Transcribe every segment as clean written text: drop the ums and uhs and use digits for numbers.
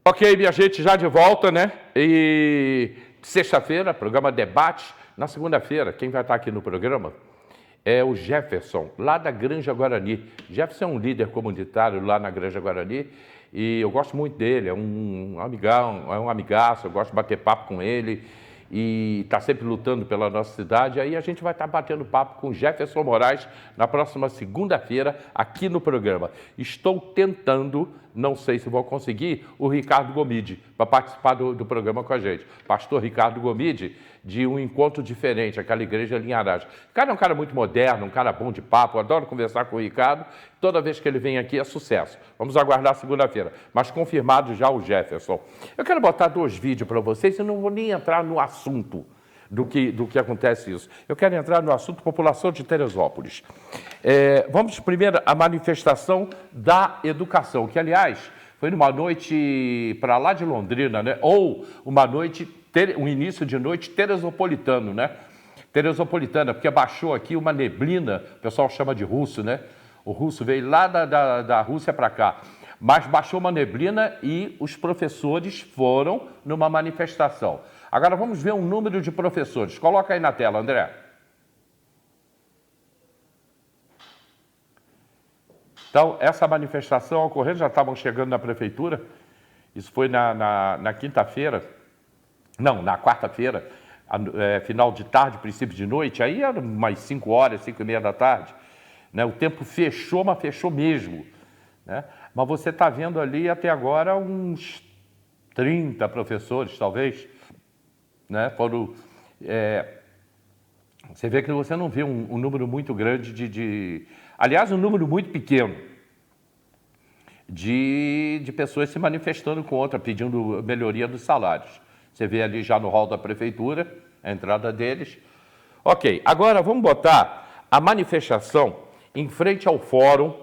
Ok, minha gente, já de volta, né? E sexta-feira, programa Debate. Na segunda-feira, quem vai estar aqui no programa é o Jefferson, lá da Granja Guarani. Jefferson é um líder comunitário lá na Granja Guarani e eu gosto muito dele, é um amigão, é um amigaço, eu gosto de bater papo com ele e está sempre lutando pela nossa cidade. Aí a gente vai estar batendo papo com o Jefferson Moraes na próxima segunda-feira aqui no programa. Estou tentando, não sei se vou conseguir, o Ricardo Gomide para participar do programa com a gente. Pastor Ricardo Gomide, de um encontro diferente, aquela igreja Linharás. O cara é um cara muito moderno, um cara bom de papo, eu adoro conversar com o Ricardo. Toda vez que ele vem aqui é sucesso. Vamos aguardar segunda-feira. Mas confirmado já o Jefferson. Eu quero botar 2 vídeos para vocês e não vou nem entrar no assunto do que acontece isso. Eu quero entrar no assunto população de Teresópolis. Vamos primeiro à manifestação da educação, que, aliás, foi numa noite para lá de Londrina, né? Ou uma noite, um início de noite teresopolitano, né? Teresopolitana, porque baixou aqui uma neblina, o pessoal chama de russo, né? O russo veio lá da Rússia para cá. Mas baixou uma neblina e os professores foram numa manifestação. Agora vamos ver um número de professores. Coloca aí na tela, André. Então, essa manifestação ocorrendo, já estavam chegando na prefeitura. Isso foi na quinta-feira, não, na quarta-feira, final de tarde, princípio de noite, aí eram umas 5 horas, 5h30 da tarde. Né? O tempo fechou, mas fechou mesmo. Né? Mas você está vendo ali até agora uns 30 professores, talvez. Né? Você vê que você não vê um número muito grande aliás, um número muito pequeno de pessoas se manifestando contra, pedindo melhoria dos salários. Você vê ali já no hall da prefeitura, a entrada deles. Ok, agora vamos botar a manifestação em frente ao fórum,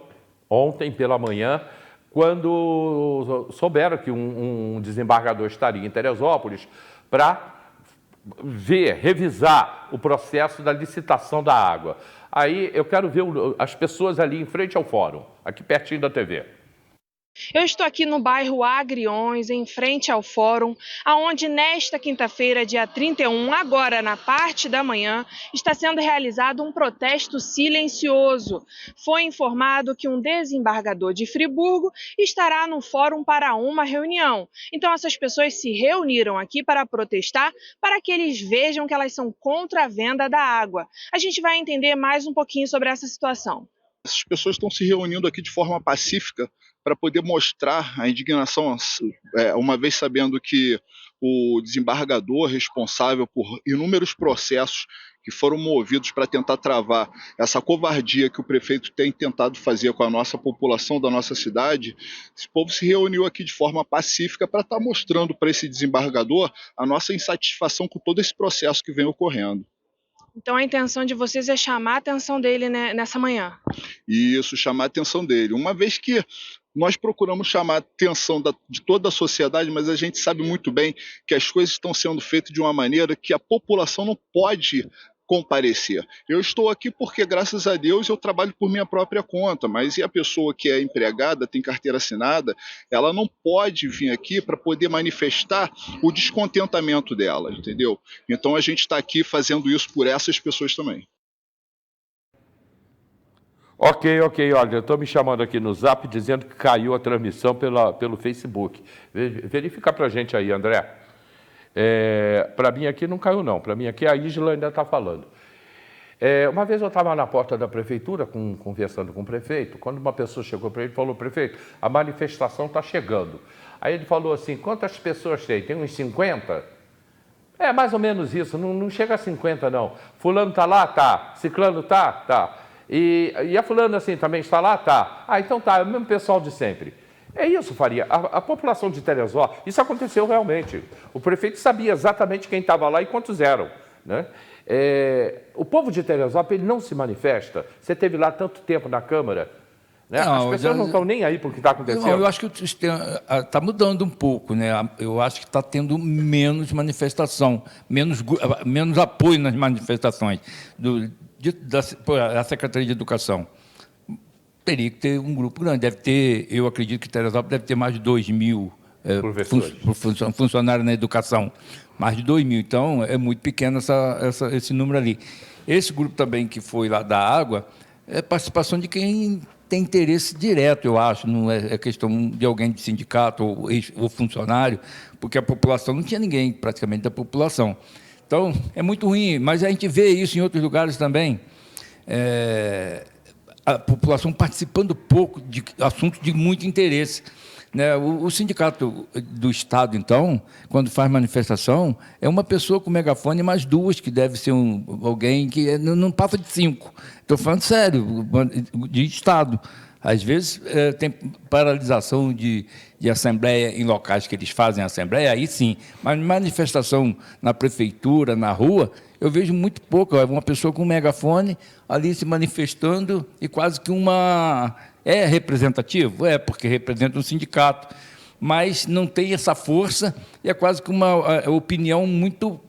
ontem pela manhã, quando souberam que um desembargador estaria em Teresópolis para revisar o processo da licitação da água. Aí eu quero ver as pessoas ali em frente ao fórum, aqui pertinho da TV. Eu estou aqui no bairro Agriões, em frente ao fórum, onde nesta quinta-feira, dia 31, agora na parte da manhã, está sendo realizado um protesto silencioso. Foi informado que um desembargador de Friburgo estará no fórum para uma reunião. Então essas pessoas se reuniram aqui para protestar, para que eles vejam que elas são contra a venda da água. A gente vai entender mais um pouquinho sobre essa situação. Essas pessoas estão se reunindo aqui de forma pacífica para poder mostrar a indignação, uma vez sabendo que o desembargador responsável por inúmeros processos que foram movidos para tentar travar essa covardia que o prefeito tem tentado fazer com a nossa população da nossa cidade, esse povo se reuniu aqui de forma pacífica para estar mostrando para esse desembargador a nossa insatisfação com todo esse processo que vem ocorrendo. Então a intenção de vocês é chamar a atenção dele, né, nessa manhã? Isso, chamar a atenção dele. Uma vez que nós procuramos chamar a atenção de toda a sociedade, mas a gente sabe muito bem que as coisas estão sendo feitas de uma maneira que a população não pode comparecer. Eu estou aqui porque, graças a Deus, eu trabalho por minha própria conta, mas e a pessoa que é empregada, tem carteira assinada, ela não pode vir aqui para poder manifestar o descontentamento dela, entendeu? Então a gente está aqui fazendo isso por essas pessoas também. Ok, olha, estou me chamando aqui no Zap dizendo que caiu a transmissão pelo Facebook. Verifica para a gente aí, André. Para mim aqui não caiu não, para mim aqui a Isla ainda está falando. Uma vez eu estava na porta da prefeitura conversando com o prefeito, quando uma pessoa chegou para ele e falou: prefeito, a manifestação está chegando. Aí ele falou assim: quantas pessoas tem? Tem uns 50? É mais ou menos isso, não chega a 50 não. Fulano está lá? Tá. Ciclano está? Tá. E a fulana assim também está lá? Tá. Ah, então tá, é o mesmo pessoal de sempre. É isso, Faria. A população de Teresópolis, isso aconteceu realmente. O prefeito sabia exatamente quem estava lá e quantos eram. Né? O povo de Teresópolis ele não se manifesta. Você esteve lá tanto tempo na Câmara. Né? Não, as pessoas não estão nem aí por o que está acontecendo. Não, eu acho que está mudando um pouco. Né? Eu acho que está tendo menos manifestação, menos apoio nas manifestações da Secretaria de Educação. Teria que ter um grupo grande. Eu acredito que Teresópolis deve ter mais de 2.000 Professores. Funcionários na educação. Mais de 2.000. Então, é muito pequeno esse número ali. Esse grupo também que foi lá da água é participação de quem tem interesse direto, eu acho, não é questão de alguém de sindicato ou funcionário, porque a população não tinha ninguém praticamente da população. Então, é muito ruim, mas a gente vê isso em outros lugares também. A população participando pouco de assuntos de muito interesse. Né? O sindicato do Estado, então, quando faz manifestação, é uma pessoa com megafone mais duas, que deve ser alguém que não passa de 5. Estou falando sério, de Estado. Às vezes tem paralisação de assembleia em locais que eles fazem assembleia, aí sim. Mas manifestação na prefeitura, na rua, eu vejo muito pouco. Uma pessoa com um megafone ali se manifestando e quase que uma... É representativo? É, porque representa um sindicato, mas não tem essa força e é quase que uma opinião muito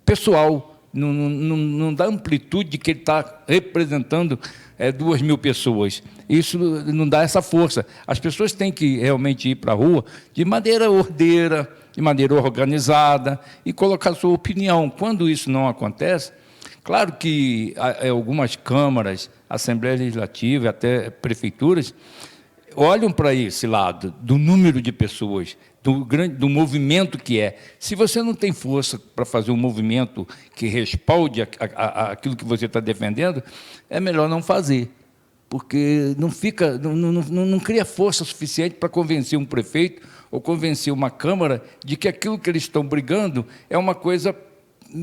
pessoal. Não dá amplitude de que ele está representando 2.000 pessoas. Isso não dá essa força. As pessoas têm que realmente ir para a rua de maneira ordeira, de maneira organizada e colocar sua opinião. Quando isso não acontece, claro que algumas câmaras, Assembleia Legislativa e até prefeituras olham para esse lado do número de pessoas, do movimento que é. Se você não tem força para fazer um movimento que respalde aquilo que você está defendendo, é melhor não fazer, porque não cria força suficiente para convencer um prefeito ou convencer uma Câmara de que aquilo que eles estão brigando é uma coisa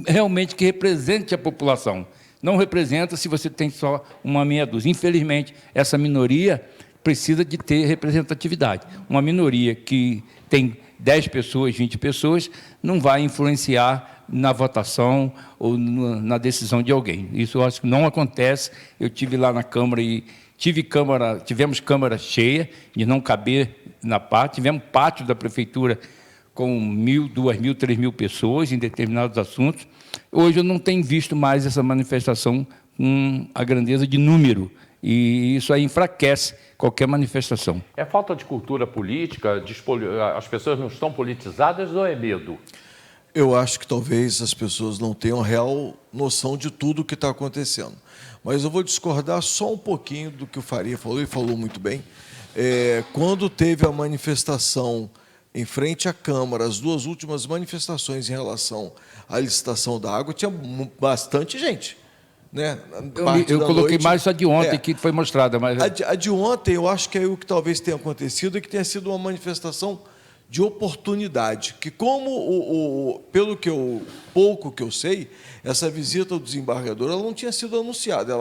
realmente que represente a população. Não representa se você tem só uma meia dúzia. Infelizmente, essa minoria precisa de ter representatividade. Uma minoria que tem 10 pessoas, 20 pessoas, não vai influenciar na votação ou na decisão de alguém. Isso eu acho que não acontece. Eu estive lá na Câmara e tivemos Câmara cheia, de não caber na parte, tivemos pátio da Prefeitura com 1.000, 2.000, 3.000 pessoas em determinados assuntos. Hoje eu não tenho visto mais essa manifestação com a grandeza de número, e isso aí enfraquece qualquer manifestação. É falta de cultura política? As pessoas não estão politizadas ou é medo? Eu acho que talvez as pessoas não tenham real noção de tudo o que está acontecendo. Mas eu vou discordar só um pouquinho do que o Faria falou, e falou muito bem. Quando teve a manifestação em frente à Câmara, as duas últimas manifestações em relação à licitação da água, tinha bastante gente. Né? Eu coloquei mais a de ontem, que foi mostrada. Mas... A de ontem, eu acho que o que talvez tenha acontecido é que tenha sido uma manifestação de oportunidade, que pelo pouco que eu sei, essa visita ao desembargador ela não tinha sido anunciada,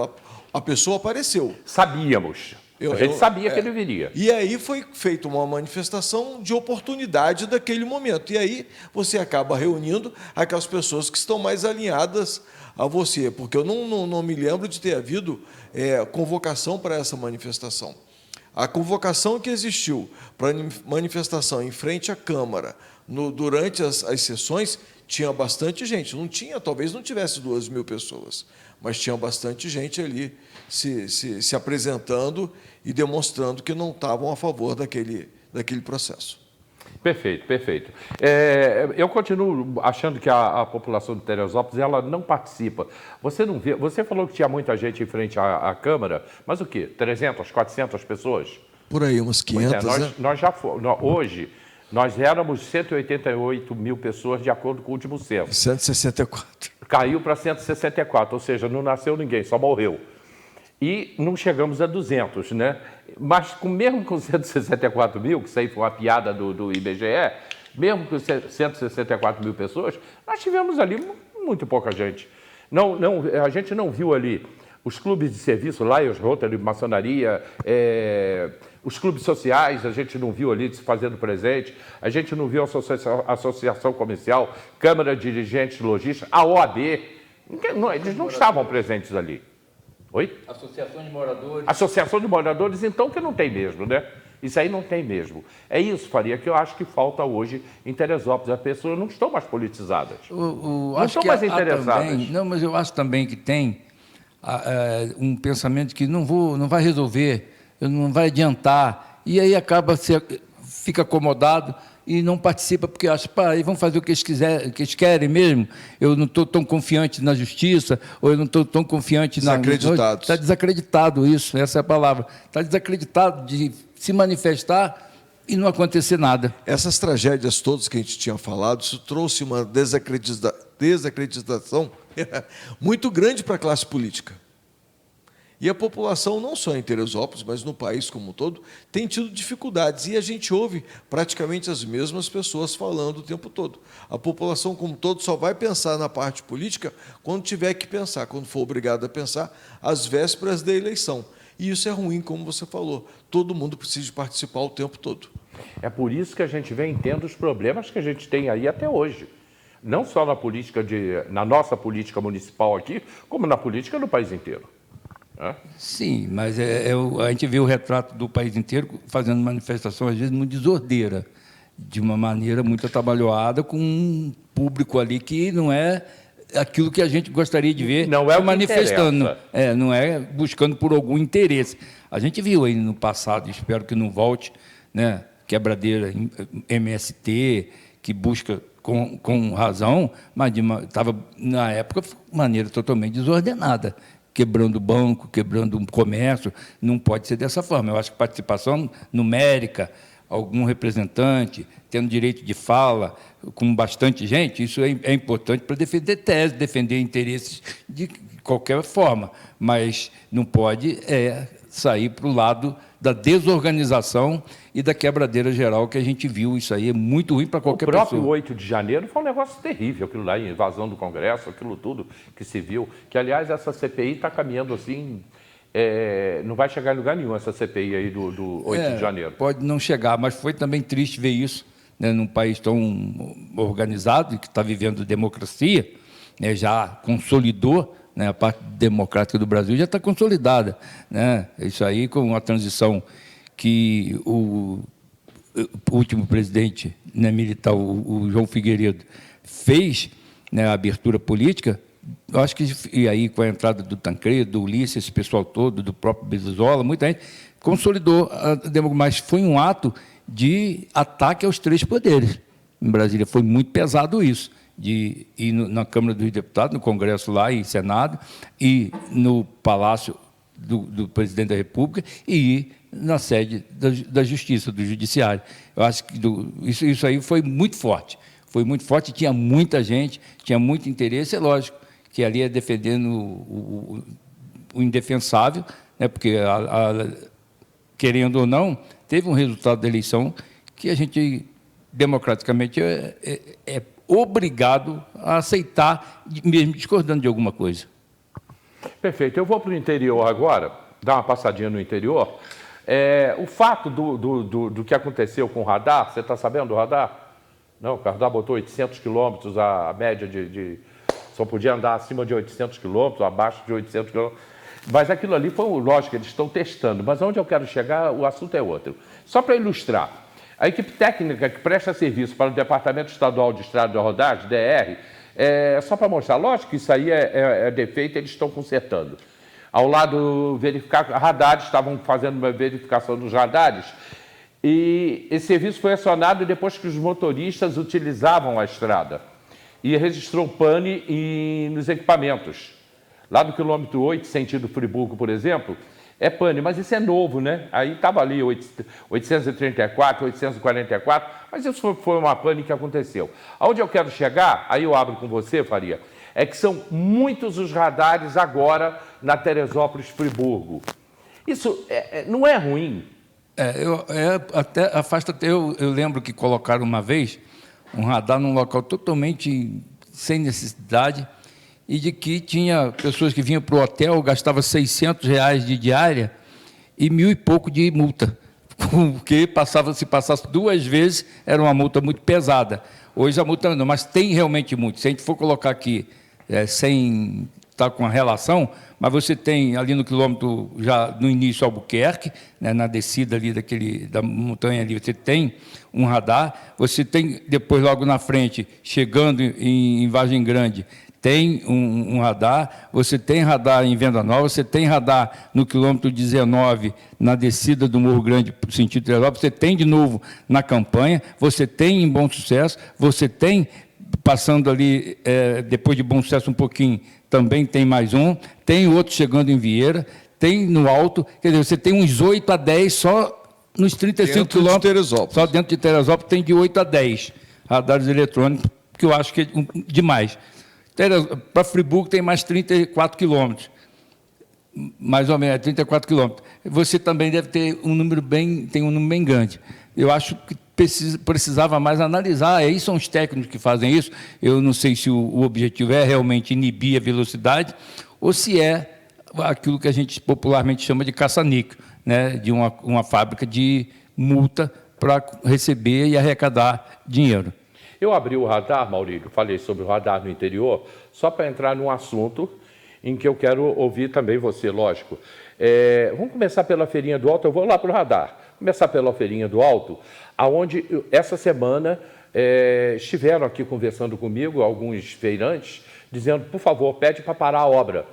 a pessoa apareceu. Sabíamos. A gente sabia que ele viria. E aí foi feita uma manifestação de oportunidade daquele momento. E aí você acaba reunindo aquelas pessoas que estão mais alinhadas a você, porque eu não me lembro de ter havido convocação para essa manifestação. A convocação que existiu para manifestação em frente à Câmara, durante as sessões, tinha bastante gente. Não tinha, talvez não tivesse 2.000 pessoas, mas tinha bastante gente ali se apresentando e demonstrando que não estavam a favor daquele processo. Perfeito, perfeito. Eu continuo achando que a população de Teresópolis ela não participa. Você não vê? Você falou que tinha muita gente em frente à Câmara, mas o quê? 300, 400 pessoas? Por aí, umas 500, nós já hoje, nós éramos 188.000 pessoas, de acordo com o último censo. 164. Caiu para 164, ou seja, não nasceu ninguém, só morreu. E não chegamos a 200, né? Mas mesmo com 164 mil, que isso aí foi uma piada do IBGE, mesmo com 164 mil pessoas, nós tivemos ali muito pouca gente. A gente não viu ali os clubes de serviço, Lions, Rotary, maçonaria, os clubes sociais, a gente não viu ali se fazendo presente, a gente não viu a associação comercial, Câmara de Dirigentes Lojistas, a OAB, eles não estavam presentes ali. Oi? Associação de moradores. Associação de moradores, então, que não tem mesmo, né? Isso aí não tem mesmo. É isso, Faria, que eu acho que falta hoje em Teresópolis. As pessoas não estão mais politizadas. Não estão mais interessadas. Também, não, mas eu acho também que tem um pensamento que não vai resolver, não vai adiantar, e aí fica acomodado e não participa porque acha, pá, aí vão fazer o que eles querem mesmo, eu não estou tão confiante na justiça, ou eu não estou tão confiante na... Desacreditados. Está desacreditado isso, essa é a palavra. Está desacreditado de se manifestar e não acontecer nada. Essas tragédias todas que a gente tinha falado, isso trouxe uma desacreditação muito grande para a classe política. E a população, não só em Teresópolis, mas no país como um todo, tem tido dificuldades. E a gente ouve praticamente as mesmas pessoas falando o tempo todo. A população como um todo só vai pensar na parte política quando tiver que pensar, quando for obrigado a pensar, às vésperas da eleição. E isso é ruim, como você falou. Todo mundo precisa participar o tempo todo. É por isso que a gente vem tendo os problemas que a gente tem aí até hoje. Não só na nossa política municipal aqui, como na política do país inteiro. Sim, mas a gente vê o retrato do país inteiro fazendo manifestação, às vezes, muito desordeira, de uma maneira muito atabalhoada, com um público ali que não é aquilo que a gente gostaria de ver não é manifestando, não é buscando por algum interesse. A gente viu aí no passado, espero que não volte, né, quebradeira MST, que busca com razão, mas estava, na época, de maneira totalmente desordenada, quebrando banco, quebrando um comércio. Não pode ser dessa forma. Eu acho que participação numérica, algum representante, tendo direito de fala, com bastante gente, isso é importante para defender tese, defender interesses de qualquer forma, mas não pode sair para o lado da desorganização e da quebradeira geral que a gente viu. Isso aí é muito ruim para qualquer pessoa. O próprio 8 de janeiro foi um negócio terrível, aquilo lá, a invasão do Congresso, aquilo tudo que se viu, que, aliás, essa CPI está caminhando assim, não vai chegar em lugar nenhum, essa CPI aí do 8 de janeiro. Pode não chegar, mas foi também triste ver isso, né, num país tão organizado e que está vivendo democracia, né, já consolidou, né, a parte democrática do Brasil já está consolidada, né? Isso aí, com a transição que o último presidente, né, militar, o João Figueiredo, fez, né, a abertura política, eu acho que, e aí com a entrada do Tancredo, do Ulisses, esse pessoal todo, do próprio Brizola, muita gente consolidou a democracia, mas foi um ato de ataque aos três poderes. Em Brasília foi muito pesado isso, de ir na Câmara dos Deputados, no Congresso lá e Senado, e no Palácio do Presidente da República, e ir na sede da Justiça, do Judiciário. Eu acho que isso aí foi muito forte, tinha muita gente, tinha muito interesse, é lógico, que ali é defendendo o indefensável, né, porque, querendo ou não, teve um resultado da eleição que a gente, democraticamente, é obrigado a aceitar, mesmo discordando de alguma coisa. Perfeito. Eu vou para o interior agora, dar uma passadinha no interior. O fato do que aconteceu com o radar, você está sabendo do radar? Não, o radar botou 800 quilômetros, a média só podia andar acima de 800 quilômetros, abaixo de 800 quilômetros. Mas aquilo ali foi, lógico, eles estão testando. Mas onde eu quero chegar, o assunto é outro. Só para ilustrar. A equipe técnica que presta serviço para o Departamento Estadual de Estrada de Rodagem, DR, só para mostrar, lógico que isso aí é defeito, eles estão consertando. Ao lado, radares, estavam fazendo uma verificação dos radares, e esse serviço foi acionado depois que os motoristas utilizavam a estrada, e registrou pane nos equipamentos. Lá do quilômetro 8, sentido Friburgo, por exemplo, é pane, mas isso é novo, né? Aí estava ali 834, 844, mas isso foi uma pane que aconteceu. Aonde eu quero chegar, aí eu abro com você, Faria, é que são muitos os radares agora na Teresópolis-Friburgo. Isso não é ruim? Eu lembro que colocaram uma vez um radar num local totalmente sem necessidade, e de que tinha pessoas que vinham para o hotel, gastavam R$600 de diária e 1.000 e pouco de multa, porque se passasse 2 vezes, era uma multa muito pesada. Hoje a multa não, mas tem realmente muito. Se a gente for colocar aqui, sem estar com a relação, mas você tem ali no quilômetro, já no início, Albuquerque, né, na descida ali da montanha ali, você tem um radar, você tem depois, logo na frente, chegando em Vargem Grande, tem um radar, você tem radar em Venda Nova, você tem radar no quilômetro 19, na descida do Morro Grande, sentido Teresópolis, você tem de novo na Campanha, você tem em Bom Sucesso, você tem, passando ali, depois de Bom Sucesso um pouquinho, também tem mais um, tem outro chegando em Vieira, tem no Alto, quer dizer, você tem uns 8 a 10 só nos 35 quilômetros. Só dentro de Teresópolis tem de 8 a 10 radares eletrônicos, que eu acho que é demais. Para Friburgo tem mais 34 quilômetros, mais ou menos, 34 quilômetros. Você também deve ter um número bem grande. Eu acho que precisava mais analisar, aí são os técnicos que fazem isso, eu não sei se o objetivo é realmente inibir a velocidade, ou se é aquilo que a gente popularmente chama de caça-níquel, né, de uma fábrica de multa para receber e arrecadar dinheiro. Eu abri o radar, Maurílio, falei sobre o radar no interior, só para entrar num assunto em que eu quero ouvir também você, lógico. Vamos começar pela Feirinha do Alto, eu vou lá para o radar. Começar pela Feirinha do Alto, aonde essa semana estiveram aqui conversando comigo alguns feirantes, dizendo, por favor, pede para parar a obra.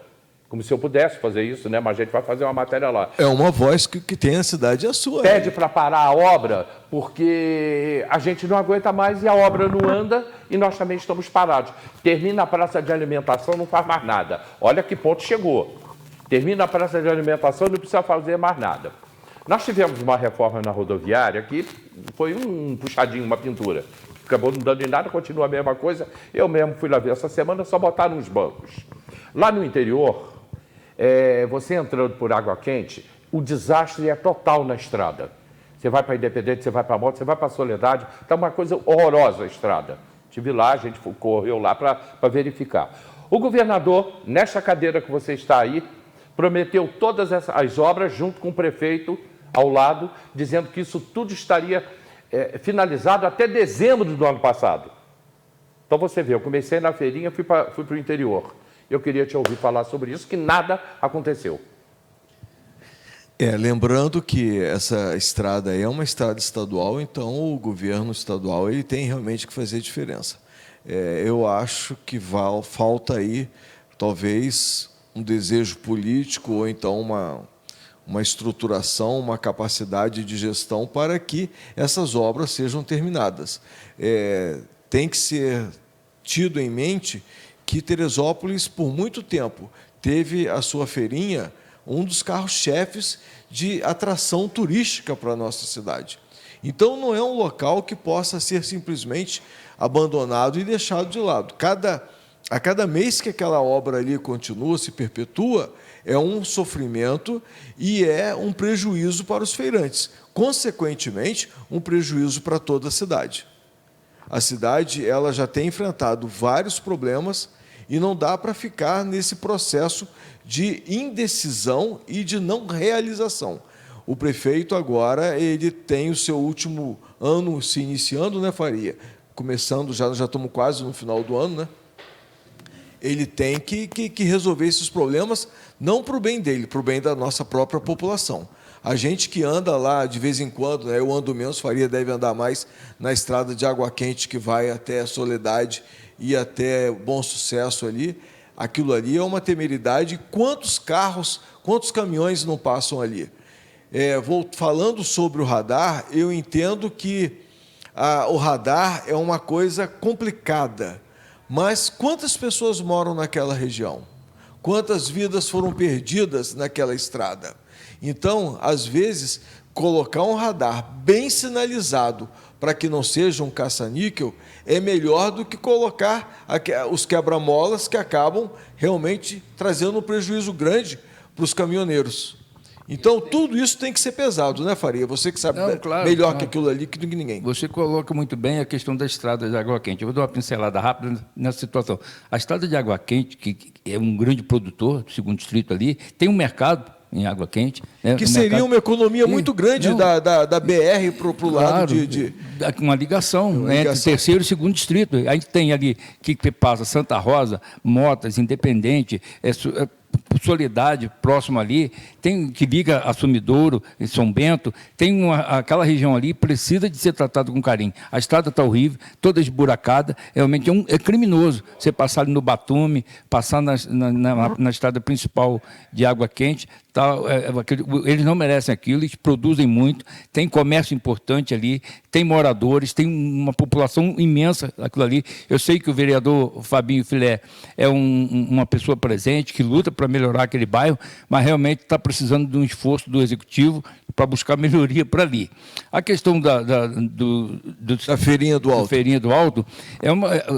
Como se eu pudesse fazer isso, né? Mas a gente vai fazer uma matéria lá. É uma voz que tem a cidade, a sua. Pede para parar a obra, porque a gente não aguenta mais e a obra não anda e nós também estamos parados. Termina a praça de alimentação, não faz mais nada. Olha que ponto chegou. Termina a praça de alimentação, não precisa fazer mais nada. Nós tivemos uma reforma na rodoviária que foi um puxadinho, uma pintura. Acabou não dando em nada, continua a mesma coisa. Eu mesmo fui lá ver essa semana, só botaram uns bancos. Lá no interior, você entrando por Água Quente, o desastre é total na estrada. Você vai para Independente, você vai para Moto, você vai para Soledade, está uma coisa horrorosa a estrada. Estive lá, a gente correu lá para verificar. O governador, nesta cadeira que você está aí, prometeu todas as obras junto com o prefeito ao lado, dizendo que isso tudo estaria finalizado até dezembro do ano passado. Então você vê, eu comecei na feirinha, fui para o interior. Eu queria te ouvir falar sobre isso, que nada aconteceu. Lembrando que essa estrada aí é uma estrada estadual, então o governo estadual ele tem realmente que fazer diferença. Eu acho que falta aí, talvez, um desejo político ou então uma estruturação, uma capacidade de gestão para que essas obras sejam terminadas. Tem que ser tido em mente que Teresópolis, por muito tempo, teve a sua feirinha um dos carros-chefes de atração turística para a nossa cidade. Então, não é um local que possa ser simplesmente abandonado e deixado de lado. A cada mês que aquela obra ali continua, se perpetua, é um sofrimento e é um prejuízo para os feirantes. Consequentemente, um prejuízo para toda a cidade. A cidade ela já tem enfrentado vários problemas e não dá para ficar nesse processo de indecisão e de não realização. O prefeito agora ele tem o seu último ano se iniciando, né, Faria? Começando, já estamos quase no final do ano, né? Ele tem que resolver esses problemas, não para o bem dele, para o bem da nossa própria população. A gente que anda lá de vez em quando, né, eu ando menos, Faria deve andar mais na estrada de Água Quente, que vai até Soledade e até Bom Sucesso ali. Aquilo ali é uma temeridade. Quantos carros, quantos caminhões não passam ali? Falando sobre o radar, eu entendo que o radar é uma coisa complicada, mas quantas pessoas moram naquela região? Quantas vidas foram perdidas naquela estrada? Então, às vezes, colocar um radar bem sinalizado para que não seja um caça-níquel é melhor do que colocar os quebra-molas que acabam realmente trazendo um prejuízo grande para os caminhoneiros. Então, tudo isso tem que ser pesado, né, Faria? Você que sabe melhor que aquilo ali que ninguém. Você coloca muito bem a questão da estrada de Água Quente. Eu vou dar uma pincelada rápida nessa situação. A estrada de Água Quente, que é um grande produtor do segundo distrito ali, tem um mercado em Água Quente. Né? Que seria uma economia muito grande da BR para o lado de... Uma ligação, entre terceiro e segundo distrito. A gente tem ali que passa Santa Rosa, Motas, Independente, Soledade, próximo ali, que liga a Sumidouro, em São Bento, aquela região ali precisa de ser tratada com carinho. A estrada está horrível, toda esburacada, realmente é criminoso você passar ali no Batume, passar na estrada principal de Água Quente. Eles não merecem aquilo, eles produzem muito, tem comércio importante ali, tem moradores, tem uma população imensa aquilo ali. Eu sei que o vereador Fabinho Filé é uma pessoa presente, que luta para melhorar aquele bairro, mas realmente está precisando de um esforço do Executivo para buscar melhoria para ali. A questão da Feirinha do Alto. Feirinha do Alto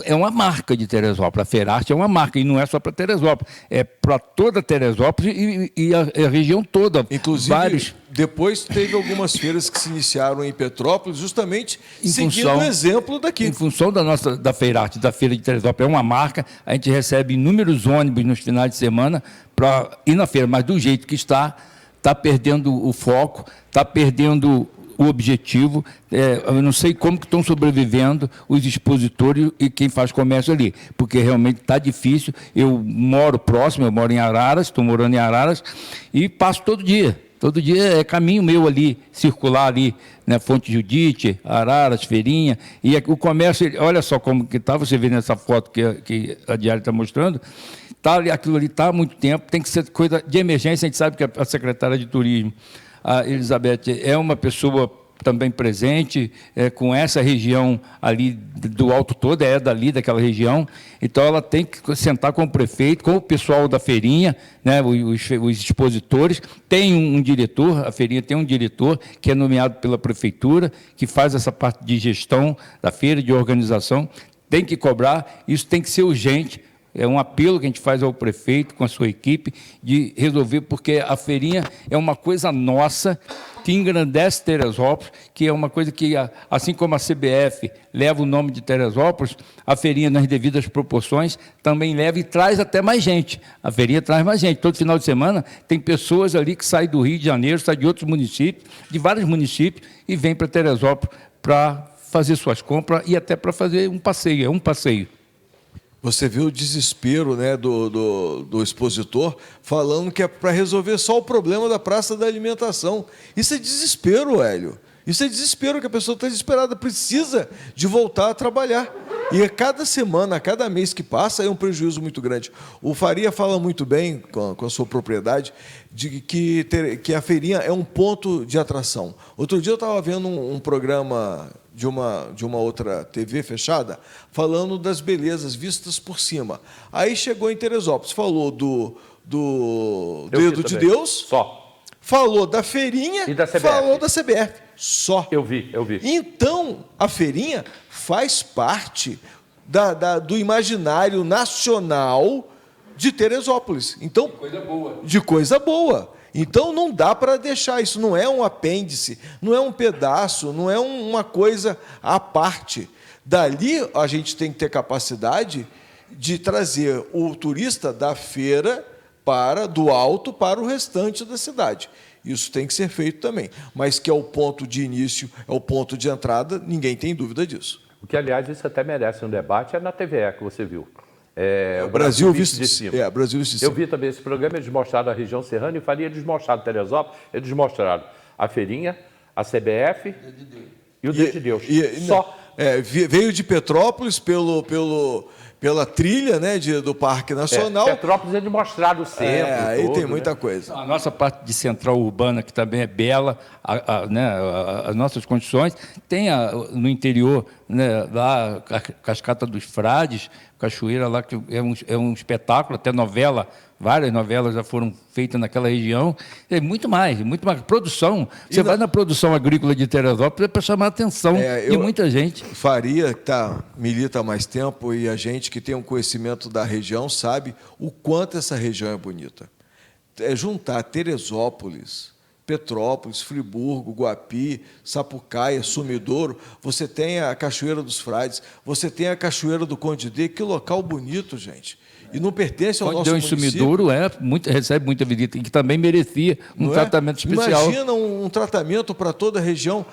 é uma marca de Teresópolis. A Feirarte é uma marca, e não é só para Teresópolis, é para toda Teresópolis e a região toda. Inclusive, depois teve algumas feiras que se iniciaram em Petrópolis, justamente seguindo o exemplo daqui. Em função da Feirarte, da Feira de Teresópolis, é uma marca, a gente recebe inúmeros ônibus nos finais de semana para ir na feira, mas do jeito que está perdendo o foco, está perdendo o objetivo. Eu não sei como que estão sobrevivendo os expositores e quem faz comércio ali, porque realmente está difícil. Eu moro próximo, eu moro em Araras, estou morando em Araras, e passo todo dia. Todo dia é caminho meu ali, circular ali, né, Fonte Judite, Araras, Feirinha, e o comércio, olha só como que está, você vê nessa foto que a Diário está mostrando, aquilo ali está há muito tempo, tem que ser coisa de emergência. A gente sabe que a secretária de Turismo, a Elizabeth, é uma pessoa também presente com essa região ali do Alto todo, é dali, daquela região. Então, ela tem que sentar com o prefeito, com o pessoal da feirinha, né, os expositores. Tem um diretor, a feirinha tem um diretor que é nomeado pela prefeitura, que faz essa parte de gestão da feira, de organização. Tem que cobrar, isso tem que ser urgente. É um apelo que a gente faz ao prefeito, com a sua equipe, de resolver, porque a feirinha é uma coisa nossa, que engrandece Teresópolis, que é uma coisa que, assim como a CBF leva o nome de Teresópolis, a feirinha, nas devidas proporções, também leva e traz até mais gente. A feirinha traz mais gente. Todo final de semana tem pessoas ali que saem do Rio de Janeiro, saem de outros municípios, de vários municípios, e vêm para Teresópolis para fazer suas compras e até para fazer um passeio. É um passeio. Você viu o desespero, né, do expositor, falando que é para resolver só o problema da praça da alimentação. Isso é desespero, Hélio. Isso é desespero, que a pessoa está desesperada, precisa de voltar a trabalhar. E a cada semana, a cada mês que passa, é um prejuízo muito grande. O Faria fala muito bem, com a sua propriedade, de que a feirinha é um ponto de atração. Outro dia eu estava vendo um programa de uma outra TV fechada, falando das belezas vistas por cima. Aí chegou em Teresópolis, falou do Dedo de Deus, só. Falou da feirinha e da CBF. Falou da CBF. Só. Eu vi. Então, a feirinha faz parte do imaginário nacional de Teresópolis. Então, de coisa boa. Então, não dá para deixar isso. Não é um apêndice, não é um pedaço, não é uma coisa à parte. Dali, a gente tem que ter capacidade de trazer o turista da feira do alto para o restante da cidade. Isso tem que ser feito também. Mas que é o ponto de início, é o ponto de entrada, ninguém tem dúvida disso. O que, aliás, isso até merece um debate, é na TVE que você viu. O Brasil visto de cima. Brasil visto de cima. Eu vi também esse programa, eles mostraram a região serrana e Faria, eles mostraram Teresópolis, eles mostraram a feirinha, a CBF e o Dedo de Deus. Só. Veio de Petrópolis pela trilha, né, do Parque Nacional. Petrópolis eles mostraram o centro. Aí todo, tem muita né? coisa. A nossa parte de central urbana, que também é bela, as nossas condições, tem no interior, né, lá a Cascata dos Frades, Cachoeira lá, que é um espetáculo, até várias novelas já foram feitas naquela região. É muito mais. Produção. Você vai na produção agrícola de Teresópolis para chamar a atenção de muita gente. Faria, que milita há mais tempo, e a gente que tem um conhecimento da região sabe o quanto essa região é bonita. É juntar Teresópolis, Petrópolis, Friburgo, Guapi, Sapucaia, Sumidouro, você tem a Cachoeira dos Frades, você tem a Cachoeira do Conde D, que local bonito, gente. e não pertence ao Onde nosso deu em município. Sumidouro, recebe muita visita, e que também merecia um Não é? tratamento especial. Imagina um tratamento para toda a região.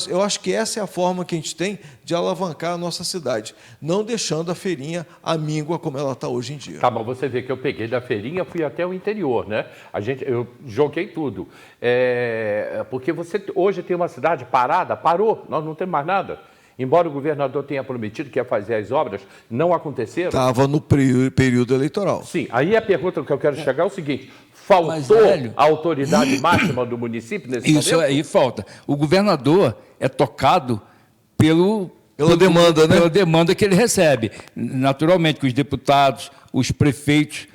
Eu acho que essa é a forma que a gente tem de alavancar a nossa cidade, não deixando a feirinha amíngua como ela está hoje em dia. Tá bom, você vê que eu peguei da feirinha, fui até o interior, né? Eu joguei tudo. Porque você hoje tem uma cidade parada, parou, nós não temos mais nada. Embora o governador tenha prometido que ia fazer as obras, não aconteceram. Estava no período eleitoral. Sim, aí a pergunta que eu quero chegar é o seguinte: faltou a autoridade máxima do município nesse momento? Isso aí falta. O governador é tocado pela demanda, né? Pela demanda que ele recebe. Naturalmente, que os deputados, os prefeitos,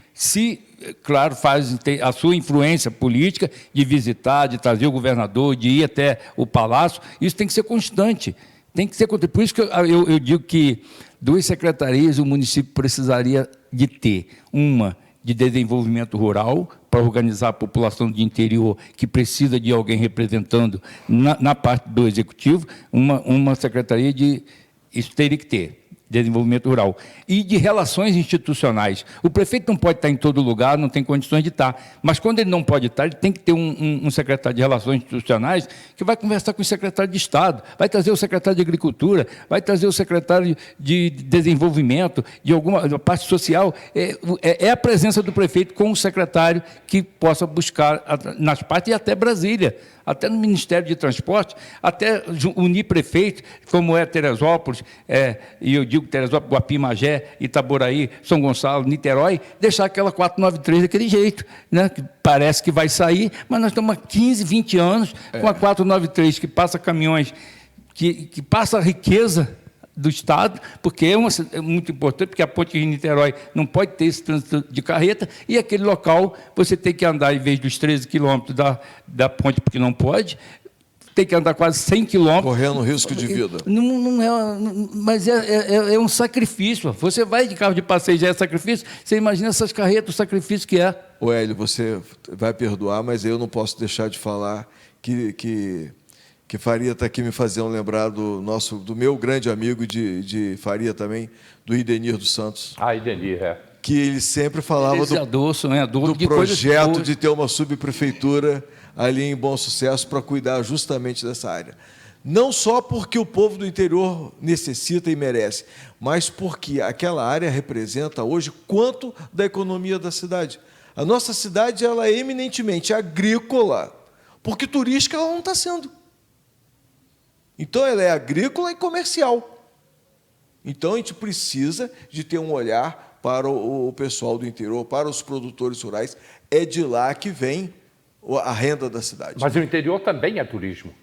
claro, tem a sua influência política de visitar, de trazer o governador, de ir até o palácio, isso tem que ser constante. Tem que ser constante. Por isso que eu digo que 2 secretarias o município precisaria de ter. Uma de desenvolvimento rural, para organizar a população de interior que precisa de alguém representando na parte do executivo, uma secretaria de... Isso teria que ter. Desenvolvimento rural, e de relações institucionais. O prefeito não pode estar em todo lugar, não tem condições de estar, mas quando ele não pode estar, ele tem que ter um secretário de relações institucionais que vai conversar com o secretário de Estado, vai trazer o secretário de Agricultura, vai trazer o secretário de Desenvolvimento, de alguma parte social. É a presença do prefeito com o secretário que possa buscar nas partes, e até Brasília, até no Ministério de Transporte, até unir prefeitos, como é Teresópolis, e eu digo Teresópolis, Guapi, Magé, Itaboraí, São Gonçalo, Niterói, deixar aquela 493 daquele jeito, né? Que parece que vai sair, mas nós estamos há 15, 20 anos com a 493, que passa caminhões, que passa a riqueza do Estado, porque é muito importante, porque a ponte de Niterói não pode ter esse trânsito de carreta, e aquele local você tem que andar, em vez dos 13 quilômetros da ponte, porque não pode, tem que andar quase 100 quilômetros. Correndo risco de vida. Mas é um sacrifício. Você vai de carro de passeio, já é sacrifício, você imagina essas carretas, o sacrifício que é. Ô Hélio, você vai perdoar, mas eu não posso deixar de falar que Faria está aqui me fazendo lembrar do meu grande amigo de Faria também, do Idenir dos Santos. Idenir, Que ele sempre falava do projeto de ter uma subprefeitura ali em Bom Sucesso para cuidar justamente dessa área. Não só porque o povo do interior necessita e merece, mas porque aquela área representa hoje quanto da economia da cidade. A nossa cidade ela é eminentemente agrícola, porque turística ela não está sendo. Então, ela é agrícola e comercial. Então, a gente precisa de ter um olhar para o pessoal do interior, para os produtores rurais. É de lá que vem a renda da cidade. Mas o interior também é turismo.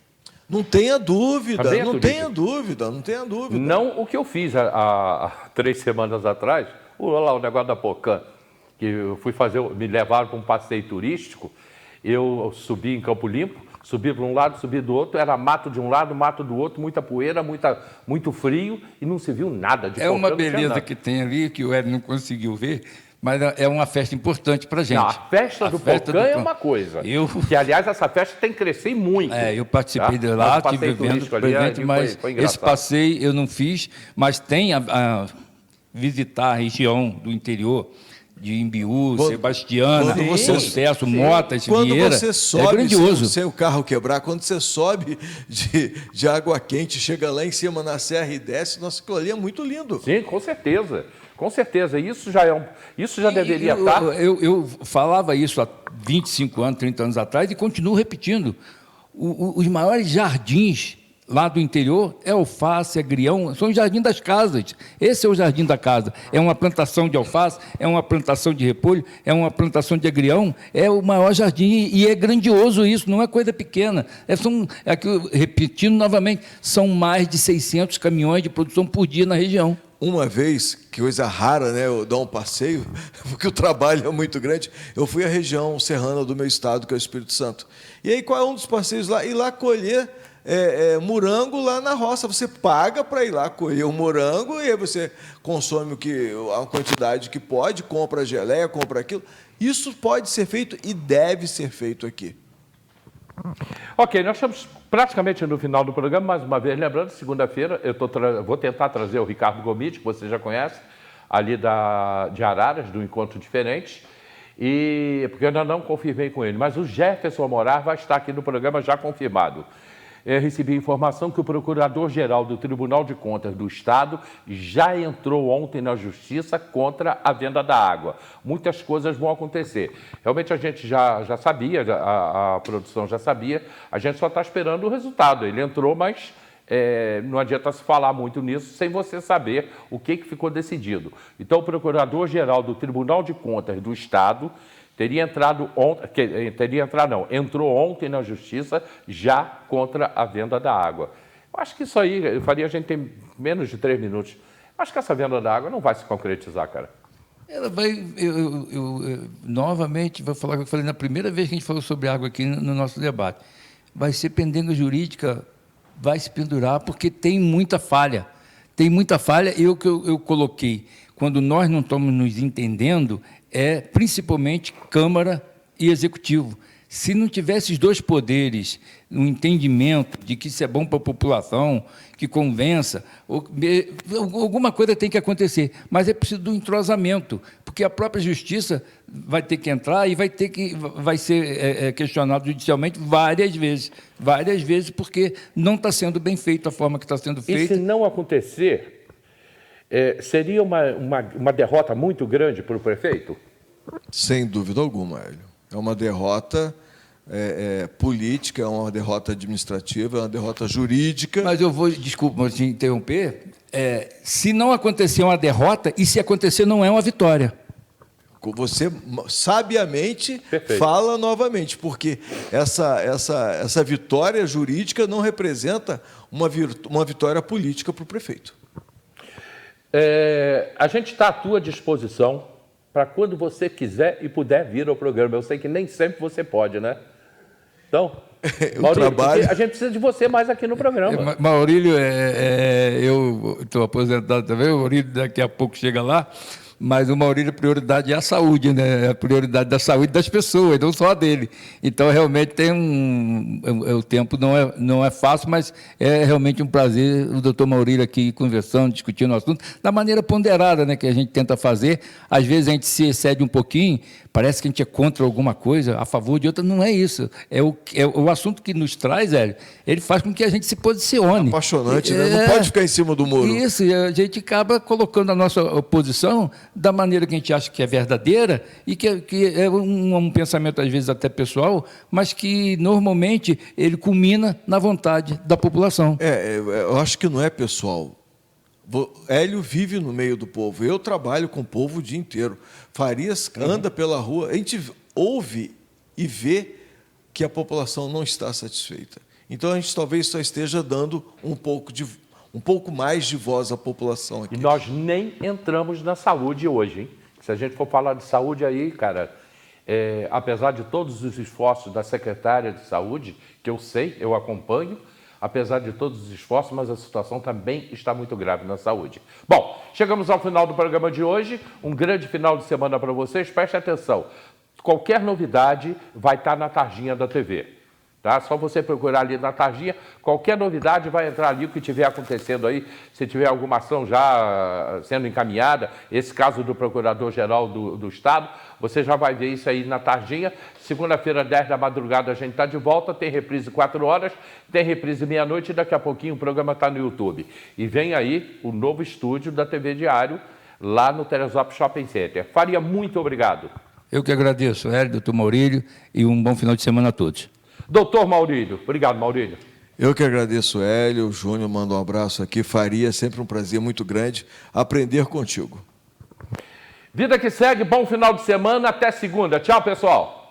Não tenha dúvida, Não tenha dúvida. Não o que eu fiz há 3 semanas atrás, o negócio da Pocan, que eu fui me levaram para um passeio turístico, eu subi em Campo Limpo, subi para um lado, subi do outro, era mato de um lado, mato do outro, muita poeira, muito frio, e não se viu nada de uma beleza que tem ali, que o Hélio não conseguiu ver, mas é uma festa importante para a gente. Não, a festa do Pocan é uma coisa, que, aliás, essa festa tem que crescer muito. Eu participei de lá, estive vendo presente, mas foi esse passeio eu não fiz, mas tem a visitar a região do interior, de Imbiú, Sebastiana, Sucesso, Motas, Vieira, você sobe, é grandioso. Sem o carro quebrar, quando você sobe de água quente, chega lá em cima na serra e desce, nossa, aquilo ali é muito lindo. Sim, com certeza. Com certeza. Isso já deveria estar... Eu falava isso há 25 anos, 30 anos atrás e continuo repetindo. Os maiores jardins lá do interior é alface, agrião, são os jardins das casas. Esse é o jardim da casa. É uma plantação de alface, é uma plantação de repolho, é uma plantação de agrião, é o maior jardim e é grandioso isso, não é coisa pequena. Repetindo novamente, são mais de 600 caminhões de produção por dia na região. Uma vez, que coisa rara, né, eu dar um passeio, porque o trabalho é muito grande, eu fui à região serrana do meu estado, que é o Espírito Santo. E aí, qual é um dos passeios lá? Ir lá colher morango lá na roça. Você paga para ir lá colher o morango e aí você consome a quantidade que pode, compra a geleia, compra aquilo. Isso pode ser feito e deve ser feito aqui. Ok, nós estamos praticamente no final do programa, mais uma vez, lembrando, segunda-feira, vou tentar trazer o Ricardo Gomide, que você já conhece, ali de Araras, do Encontro Diferente, porque eu ainda não confirmei com ele, mas o Jefferson Morar vai estar aqui no programa já confirmado. Eu recebi informação que o Procurador-Geral do Tribunal de Contas do Estado já entrou ontem na Justiça contra a venda da água. Muitas coisas vão acontecer. Realmente a gente já sabia, a produção já sabia, a gente só está esperando o resultado. Ele entrou, mas não adianta se falar muito nisso sem você saber o que ficou decidido. Então, o Procurador-Geral do Tribunal de Contas do Estado entrou ontem na Justiça já contra a venda da água. Eu acho que isso aí, a gente tem menos de 3 minutos. Eu acho que essa venda da água não vai se concretizar, cara. Ela vai, novamente, vou falar o que eu falei na primeira vez que a gente falou sobre água aqui no nosso debate. Vai ser pendenga jurídica, vai se pendurar, porque tem muita falha. Tem muita falha, e o que eu coloquei, quando nós não estamos nos entendendo, é principalmente Câmara e Executivo. Se não tivesse os dois poderes, um entendimento de que isso é bom para a população, que convença, alguma coisa tem que acontecer, mas é preciso do entrosamento, porque a própria Justiça vai ter que entrar e vai ser questionado judicialmente várias vezes, porque não está sendo bem feito a forma que está sendo feita. E se não acontecer, seria uma derrota muito grande para o prefeito? Sem dúvida alguma, Hélio. É uma derrota política, é uma derrota administrativa, é uma derrota jurídica. Mas desculpa te interromper, se não acontecer uma derrota, e se acontecer não é uma vitória. Você sabiamente Perfeito. Fala novamente, porque essa vitória jurídica não representa uma vitória política para o prefeito. A gente está à tua disposição para quando você quiser e puder vir ao programa. Eu sei que nem sempre você pode, né? Então, Maurílio, a gente precisa de você mais aqui no programa. Maurílio, eu estou aposentado também, o Maurílio daqui a pouco chega lá, mas o Maurílio, a prioridade é a saúde, né? A prioridade da saúde das pessoas, não só a dele. Então, realmente, o tempo não é fácil, mas é realmente um prazer o doutor Maurílio aqui conversando, discutindo o assunto, da maneira ponderada, né, que a gente tenta fazer. Às vezes a gente se excede um pouquinho, parece que a gente é contra alguma coisa, a favor de outra, não é isso. É o assunto que nos traz, Hélio, ele faz com que a gente se posicione. Apaixonante, né? Não pode ficar em cima do muro. Isso, e a gente acaba colocando a nossa oposição da maneira que a gente acha que é verdadeira e que é um pensamento, às vezes, até pessoal, mas que, normalmente, ele culmina na vontade da população. Eu acho que não é pessoal. Hélio vive no meio do povo. Eu trabalho com o povo o dia inteiro. Farias anda pela rua. A gente ouve e vê que a população não está satisfeita. Então, a gente talvez só esteja dando um pouco mais de voz à população aqui. E nós nem entramos na saúde hoje, hein? Se a gente for falar de saúde aí, cara, apesar de todos os esforços da secretária de saúde, que eu sei, eu acompanho, apesar de todos os esforços, mas a situação também está muito grave na saúde. Bom, chegamos ao final do programa de hoje. Um grande final de semana para vocês. Preste atenção. Qualquer novidade vai estar na tarjinha da TV. Tá? Só você procurar ali na tarjinha. Qualquer novidade vai entrar ali, o que estiver acontecendo aí. Se tiver alguma ação já sendo encaminhada, esse caso do Procurador-Geral do Estado, você já vai ver isso aí na tarjinha. Segunda-feira, 10 da madrugada, a gente está de volta. Tem reprise 4 horas, tem reprise meia-noite e daqui a pouquinho o programa está no YouTube. E vem aí o novo estúdio da TV Diário, lá no Teresópolis Shopping Center. Faria, muito obrigado. Eu que agradeço, Hélio, doutor Maurílio, e um bom final de semana a todos. Doutor Maurílio, obrigado, Maurílio. Eu que agradeço, Hélio. O Júnior manda um abraço aqui. Faria, sempre um prazer muito grande aprender contigo. Vida que segue, bom final de semana, até segunda. Tchau, pessoal.